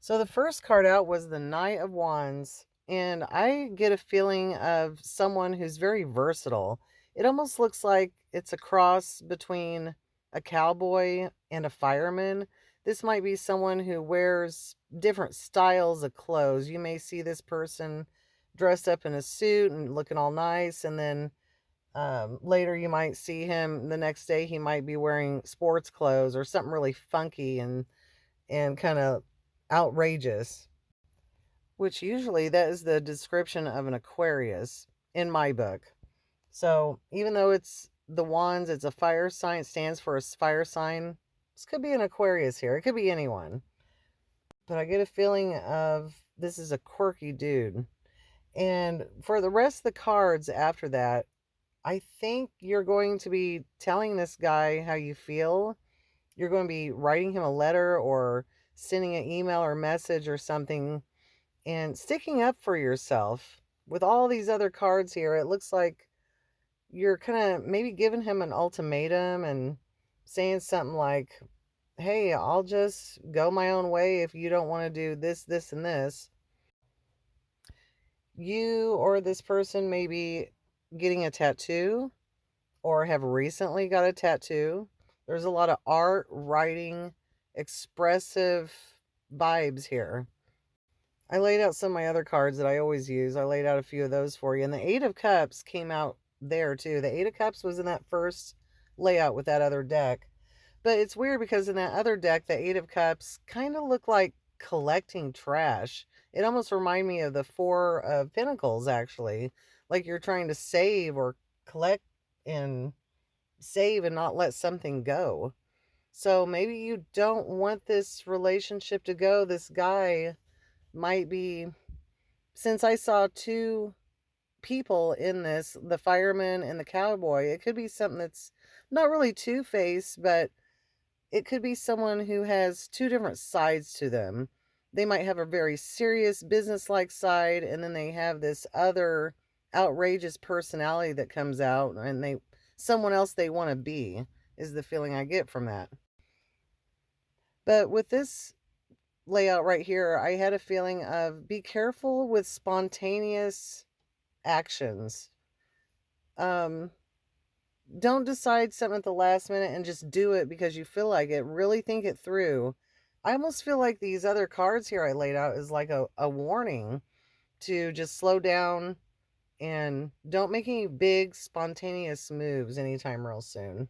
So the first card out was the Knight of Wands, and I get a feeling of someone who's very versatile. It almost looks like it's a cross between a cowboy and a fireman. This might be someone who wears different styles of clothes. You may see this person dressed up in a suit and looking all nice, and then later you might see him the next day. He might be wearing sports clothes or something really funky and kind of outrageous, which usually that is the description of an Aquarius in my book. So even though it's the wands, it's a fire sign, it stands for a fire sign. This could be an Aquarius here. It could be anyone. But I get a feeling of this is a quirky dude. And for the rest of the cards after that, I think you're going to be telling this guy how you feel. You're going to be writing him a letter or sending an email or message or something and sticking up for yourself. With all these other cards here, it looks like you're kind of maybe giving him an ultimatum and saying something like, hey, I'll just go my own way if you don't want to do this, this, and this. You or this person may be getting a tattoo or have recently got a tattoo. There's a lot of art, writing, expressive vibes here. I laid out some of my other cards that I always use. I laid out a few of those for you. And the Eight of Cups came out there too. The Eight of Cups was in that first layout with that other deck. But it's weird because in that other deck, the Eight of Cups kind of looked like collecting trash. It almost reminded me of the Four of Pentacles, actually. Like you're trying to save or collect and save and not let something go. So maybe you don't want this relationship to go. This guy might be, since I saw two people in this, the fireman and the cowboy, it could be something that's not really two-faced, but it could be someone who has two different sides to them. They might have a very serious business-like side, and then they have this other outrageous personality that comes out, and they someone else they want to be, is the feeling I get from that. But with this layout right here, I had a feeling of be careful with spontaneous actions. Um, don't decide something at the last minute and just do it because you feel like it. Really think it through. I almost feel like these other cards here I laid out is like a warning to just slow down and don't make any big spontaneous moves anytime real soon.